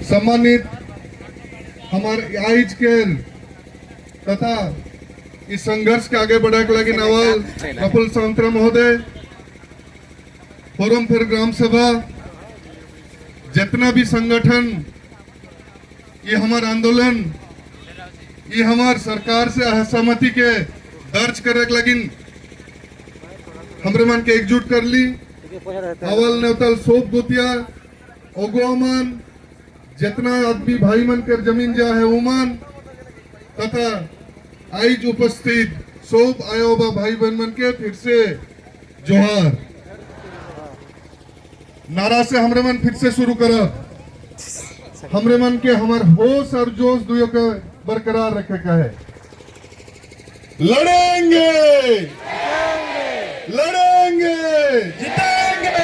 सम्मानित हमारे आइज के तथा इस संघर्ष के आगे बढ़ाने के लगे नवल प्रफुल्ल सावंतराय महोदय, फोरम फिर ग्राम सभा, जितना भी संगठन, ये हमार आंदोलन, ये हमार सरकार से असहमति के दर्ज करे लगिन हमरे मन के एकजुट कर ली। अवल नेवतल सोप गोतिया ओगोमन जितना आदमी भाई मन कर जमीन जा है उमन तथा आइज उपस्थित सोप आयोबा भाई बहन मन के फिर से जोहार। नारा से हमरे मन फिर से शुरू करब। हमरे मन के हमार होश और जोश दुयो के बरकरार रखे का है। लड़ेंगे लड़ेंगे जीतेंगे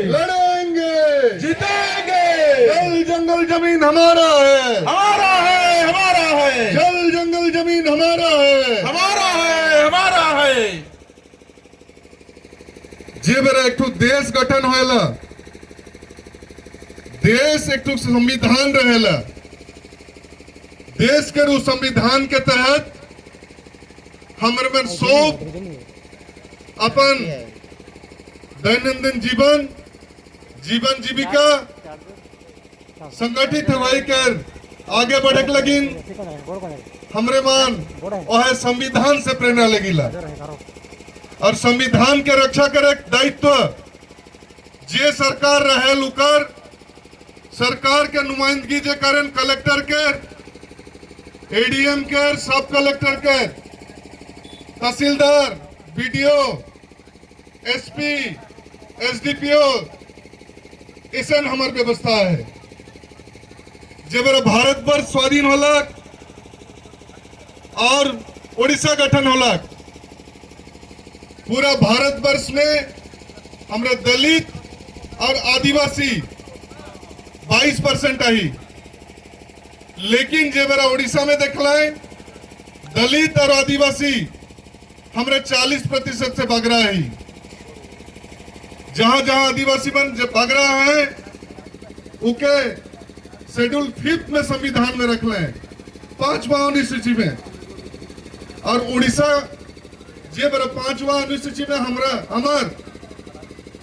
लड़ेंगे जीतेंगे। जल जंगल जमीन हमारा है, हमारा है, हमारा है, जल जंगल जमीन हमारा है, हमारा है, हमारा है। जे बेरा एक ठो देश गठन होएला, देश एक ठो संविधान रहेला, देश के उस संविधान के तहत हमरे में सब अपन दैनंदिन जीवन जीविका संगठित हवाई कर आगे बढ़े लगिन हमरे मान वह संविधान से प्रेरणा लगिला और संविधान के रक्षा करे दायित्व जे सरकार रहे लुकर सरकार के नुमाइंदगी जे करें कलेक्टर के, एडीएम के, सब कलेक्टर के, तहसीलदार, बीडीओ, एसपी, एसडीपीओ, ऐसा हमार व्यवस्था है। जब भारत वर्ष स्वाधीन होला और उड़ीसा गठन होला, पूरा भारत वर्ष में हमारे दलित और आदिवासी 22% आई, लेकिन जब उड़ीसा में देखला दलित और आदिवासी हमारे 40% से भाग रहा है। जहां जहां आदिवासी मन भाग रहा है उके शेड्यूल 5 में संविधान में रख लें 5वां अनुसूची में, और उड़ीसा जे बरा 5वां अनुसूची में हमार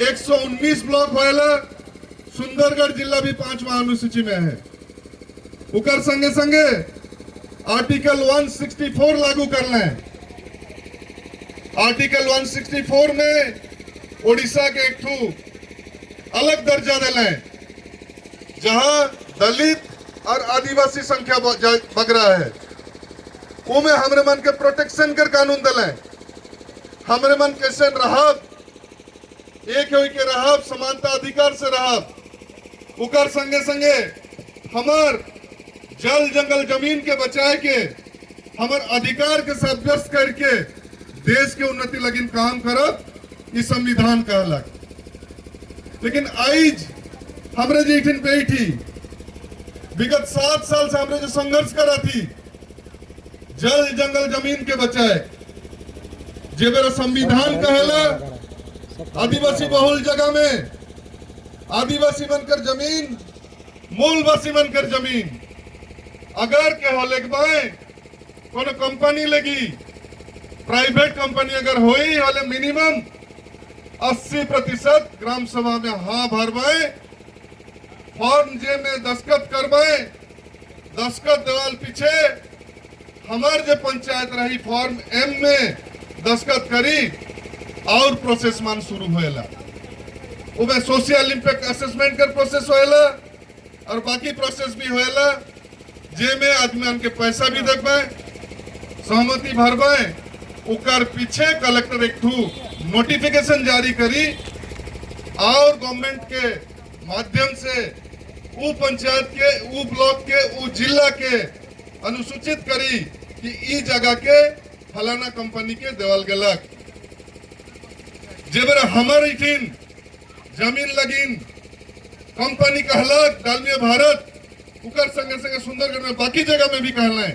119 ब्लॉक होएला, सुंदरगढ़ जिला भी 5वां अनुसूची में है। उकर संगे संगे आर्टिकल 164 लागू कर लें। आर्टिकल 164 में उड़ीसा के एक ठू अलग दर्जा दिले, जहां दलित और आदिवासी संख्या बढ़ रहा है, उमें हमरे मन के प्रोटेक्शन कर कानून दिले। हमरे मन कैसे रहब, एक हो के रहब, समानता अधिकार से रहब। उकर संगे संगे हमार जल जंगल जमीन के बचाए के, हमार अधिकार के साब्यस्त करके देश के उन्नति लगिन काम करब, इस संविधान कहलक। लेकिन आइज हमरे जीठिन पे थी विगत 7 साल से हमरे जो संघर्ष करा थी जल जंगल जमीन के बचाए, जे मेरा संविधान कहला आदिवासी बहुल जगह में आदिवासी बनकर जमीन, मूलवासी बनकर जमीन, अगर के हो लेगबाए कोनो कंपनी लगी, प्राइवेट कंपनी अगर होई वाले मिनिमम 80% ग्राम सभा में हाँ भरवाए, फॉर्म जे में दस्तखत करवाए, दस्तखत देवाल पीछे हमार जो पंचायत रही फॉर्म एम में दस्तखत करी और प्रोसेस मान शुरू होएला। उमें सोशल इम्पैक्ट असेसमेंट कर प्रोसेस होएला और बाकी प्रोसेस भी होएला, जे में आदमी के पैसा भी देखबे, सहमति भरबे, उकर पीछे कलेक्टर एक ठू नोटिफिकेशन जारी करी और गवर्नमेंट के माध्यम से वो पंचायत के, वो ब्लॉक के, वो जिला के अनुसूचित करी कि ई जगह के फलाना कंपनी के देवल गलक। जेबर हमार इठिन जमीन लगिन कंपनी कहलक डालमिया भारत, उकर संगे संगे सुंदरगढ़ में बाकी जगह में भी कहला है।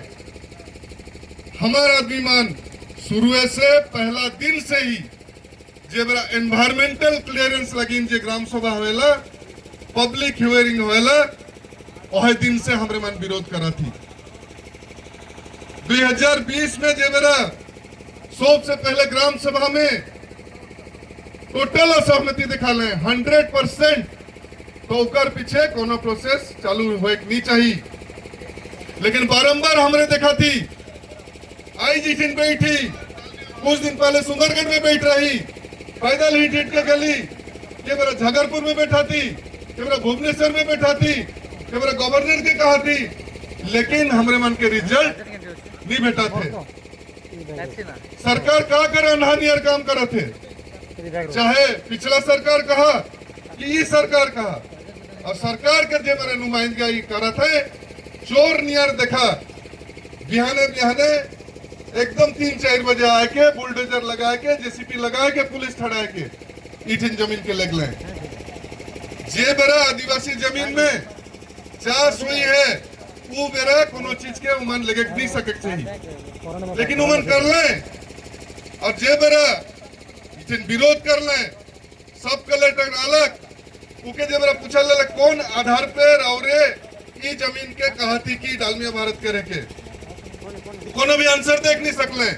हमारा आदमी मान शुरू से पहला दिन से ही जेबरा एनवायरमेंटल क्लियरेंस लगिन, जे ग्राम सभा होएला, पब्लिक हियरिंग होएला, वह दिन से हमरे मन विरोध करा थी 2020 में जे मेरा सबसे पहले ग्राम सभा में टोटल असहमति दिखा ले 100%, तो उकर पीछे कोनो प्रोसेस चालू होए नहीं चाहिए। लेकिन बारंबार हमने देखा थी आई जी दिन बैठी, कुछ दिन पहले सुंदरगढ़ में बैठ रही, पैदल ही टिट के गली, ये मेरा झगरपुर में बैठा थी, ये मेरा भुवनेश्वर में बैठा थी, ये मेरा गवर्नर के कहा थी, लेकिन हमारे मन के रिजल्ट नहीं बेटा थे। सरकार क्या करे, अनहानियर काम करे थे, चाहे पिछला सरकार कहा कि ये सरकार कहा, और सरकार के जो मेरे नुमाइंदगी करा थे चोर नियर देखा बिहाने बिहाने एकदम 3-4 बजे आके बुलडोजर लगा के जेसीपी लगा के पुलिस ठड़ा के ईठिन जमीन के लग लें। जे बेरा आदिवासी जमीन में चाष हुई है वो बेरा कोनो चीज के उमन लगे नहीं सके चाहिए, लेकिन उमन कर ले, और जे बेरा ईठिन विरोध कर ले सब कलेक्टर अलग उके जे बेरा पूछा ले कौन आधार पर और ये जमीन के कहा थी कि डालमिया भारत के रखे कोनो भी आंसर देख नहीं सकले।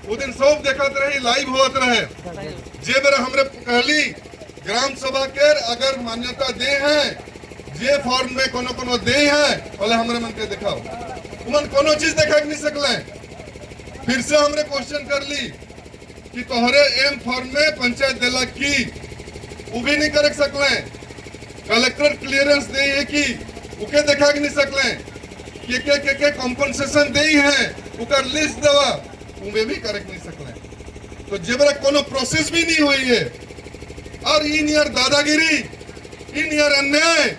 वो दिन सब देखत रही, लाइव होत रहे। जे बेरा हमरे कहली ग्राम सभा के अगर मान्यता दे हैं जे फॉर्म में कोनो कोनो दे हैं बोले हमरे मन के दिखाओ, उमन कोनो चीज देखा नहीं सकले। फिर से हमरे क्वेश्चन कर ली कि तोहरे एम फॉर्म में पंचायत देला की, वो भी नहीं कर सकले। कलेक्टर क्लियरेंस दे है कि उके देखा नहीं सकले, के कॉम्पनसेशन दे है उकर लिस्ट दवा उमे भी करेक्ट नहीं सकले। तो जेबरा कोनो प्रोसेस भी नहीं हुई है, और इन यार दादागिरी, इन यार अन्याय,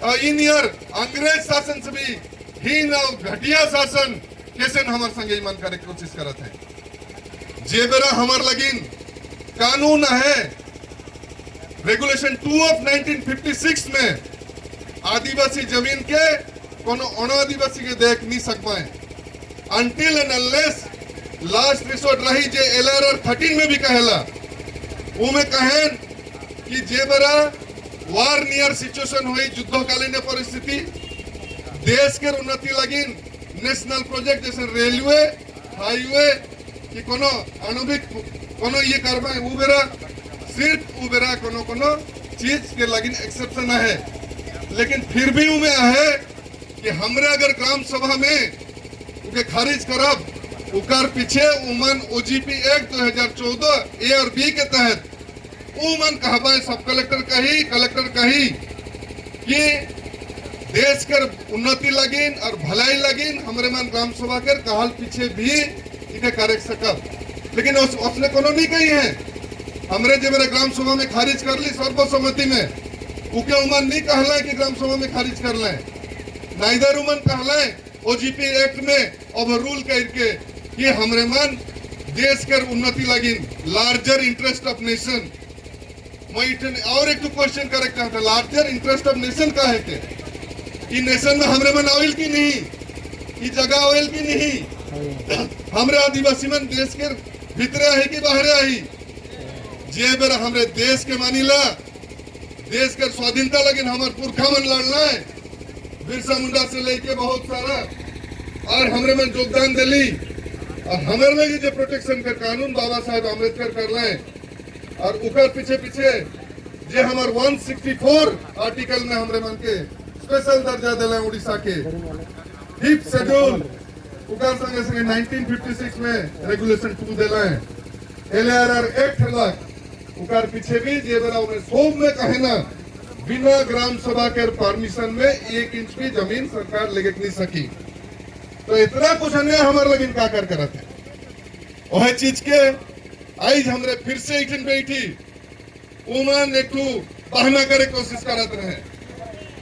और इन यार अंग्रेज शासन से भी हीन और घटिया शासन कैसे न हमारे संगे ईमान करे कोशिश करत है। जेबरा हमार लगिन कानून है रेगुलेशन 2 ऑफ 1956 में आदिवासी जमीन के कोनो अनादिवासी के देख नहीं सकते until and unless last resort रही जे LRR 13 में भी कहेला, वो में कहें कि जे बरा वार नियर सिचुएशन हुई, युद्धकालीन परिस्थिति, देश के उन्नति लगिन नेशनल प्रोजेक्ट जैसे रेलवे, हाईवे कि कोनो आणविक कोनो ये करबा वो बेरा सिर्फ वो बेरा कोनो कोनो चीज के लगिन एक्सेप्शन है। लेकिन फिर भी उमे है कि हमरे अगर ग्राम सभा में उके खारिज करब उकर पीछे उमन OGP एक्ट 2014 A और B के तहत उमन कहबा सब कलेक्टर कही कि देश कर उन्नति लगिन और भलाई लगिन हमरे मन ग्राम सभा के कहल पीछे भी इके करे सकब। लेकिन उसने कोनो नहीं कही है। हमरे जो मेरे ग्राम सभा में खारिज कर ली सर्वसम्मति में, उके उमन नहीं कहला कि ग्राम सभा में खारिज कर लें, नाइदर उमन कहला OGP एक्ट में ओवररूल करके ये हमरे मन देश कर उन्नति लगिन लार्जर इंटरेस्ट ऑफ नेशन। मैं और एक क्वेश्चन करेक्ट है, लार्जर इंटरेस्ट ऑफ नेशन का है के ये नेशन में हमरे मन आविल की नहीं, ये जगह आविल की नहीं, हमरे आदिवासी मन देश के भीतरे है कि बाहर आई। जे बेरा हमरे देश के मानीला, देश के स्वाधीनता लगिन हमार पुरखा मन लड़ना है, बिरसा मुंडा से लेके बहुत सारा और हमरे में योगदान दिली, और हमारे में जो प्रोटेक्शन का कानून बाबा साहेब अम्बेडकर कर रहे हैं, और उकर पीछे पीछे जे हमार 164 आर्टिकल में हमरे मन के स्पेशल दर्जा दिला उड़ीसा के 5th शेड्यूल, उकर संगे संगे 1956 में रेगुलेशन 2 दिला है, LRR एक्ट लग उकर पीछे भी जे बरा उन्हें सोम में कहना बिना ग्राम सभा के परमिशन में 1 इंच की जमीन सरकार लेके नहीं सकी। तो इतना कुछ अन्याय हमारे लगिन का कर करत है। वह चीज के आज हमरे फिर से एक दिन बैठी उमन एक बहाना करे कोशिश करत रहे।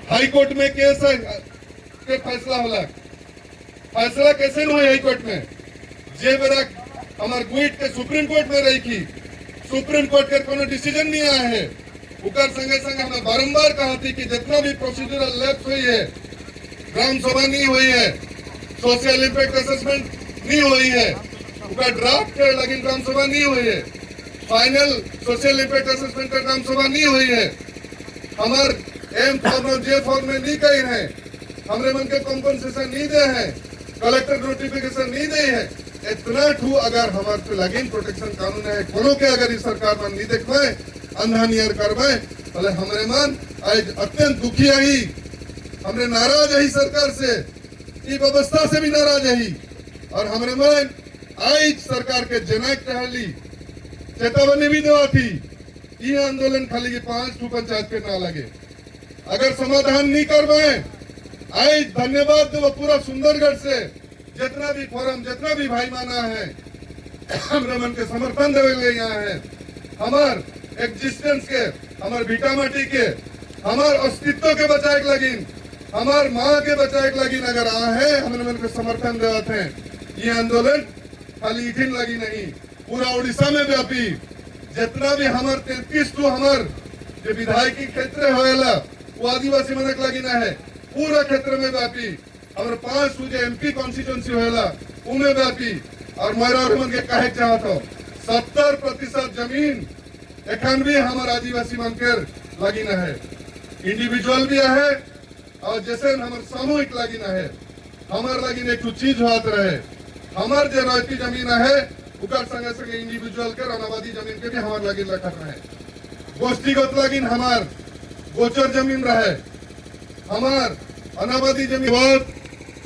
हाई कोर्ट में केस के फैसला होला, फैसला कैसे हुई हाई कोर्ट में, जे बेरा हमार गुइट के सुप्रीम कोर्ट में रही की, सुप्रीम कोर्ट के कोनो डिसीजन नहीं आया है। उकर संगे संगे हमें बारंबार कहा थी कि जितना भी प्रोसीजरल लैप्स हुई है, ग्राम सभा नहीं हुई है, सोशल इम्पैक्ट असेसमेंट नहीं हुई है, उनका ड्राफ्ट लगिन ग्राम सभा नहीं हुई है, फाइनल सोशल इम्पैक्ट असेसमेंट का ग्राम सभा नहीं हुई है, हमार एम फॉर्म और जे फॉर्म में नहीं कही है, हमरे मन के कॉम्पनसेशन नहीं दे हैं, कलेक्टर नोटिफिकेशन नहीं दे है। इतना ठू अगर हमारे पे लगिन प्रोटेक्शन कानून है कोनो के अगर इस सरकार में नहीं देखवे अंधा नियर करवे भले हमरे मन आज अत्यंत दुखी आई, हमरे नाराज है सरकार से, ई व्यवस्था से भी नाराज है। और हमरे मन आज सरकार के जनक कहली चेतावनी भी देवा थी, ये आंदोलन खाली के 5 ठू पंचायत के ना लगे, अगर समाधान नहीं करवाए आज धन्यवाद देव पूरा सुंदरगढ़ से जितना भी फोरम जितना भी भाई माना है हमरे मन के समर्थन देवे ले यहाँ है, हमार एग्जिस्टेंस के, हमार भिटामाटी के, हमार अस्तित्व के बचाए के लगिन, हमार माँ के बचाए के लगिन अगर आ है हमरे मन के समर्थन देवत हैं। ये आंदोलन खाली इठिन लगी नहीं, पूरा उड़ीसा में व्यापी जितना भी हमार 33 टू हमार जो विधायकी क्षेत्र होएला वो आदिवासी मनक लगी ना है, पूरा क्षेत्र में व्यापी, और 5 जो एमपी कॉन्स्टिट्यूंसी होएला उनमें व्यापी। और मेरा मन के कहे चाहत हो 70% जमीन एखन भी हमार आदिवासी मन के लगी ना है, इंडिविजुअल भी है और जैसे हमार सामूहिक लगी ना है, हमार लगी एक चीज होत रहे, हमार जो रॉयती जमीन है उकर संगे संगे इंडिविजुअल के अनाबादी जमीन के भी हमार लगी रखत रहे, गोष्ठीगत लगिन हमार गोचर जमीन रहे, हमार अनाबादी जमीन बात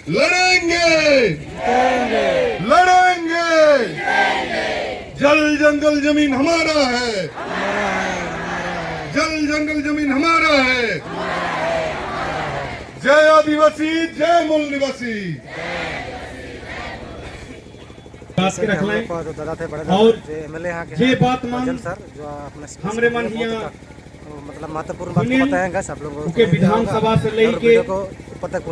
लड़ेंगे लड़ेंगे, जल जंगल जमीन हमारा है, जल जंगल जमीन हमारा है। जय आदिवासी, जय मूल निवासी। पास के रख लें जो दादा थे बड़े और एमएलए यहाँ के ये हैं, बात मान भजन सर जो अपने speech हमरे में मन बहुत यहाँ मतलब महत्वपूर्ण बात को बताएंगे सब लोगों को विधानसभा से और लेके वीडियो को ऊपर तक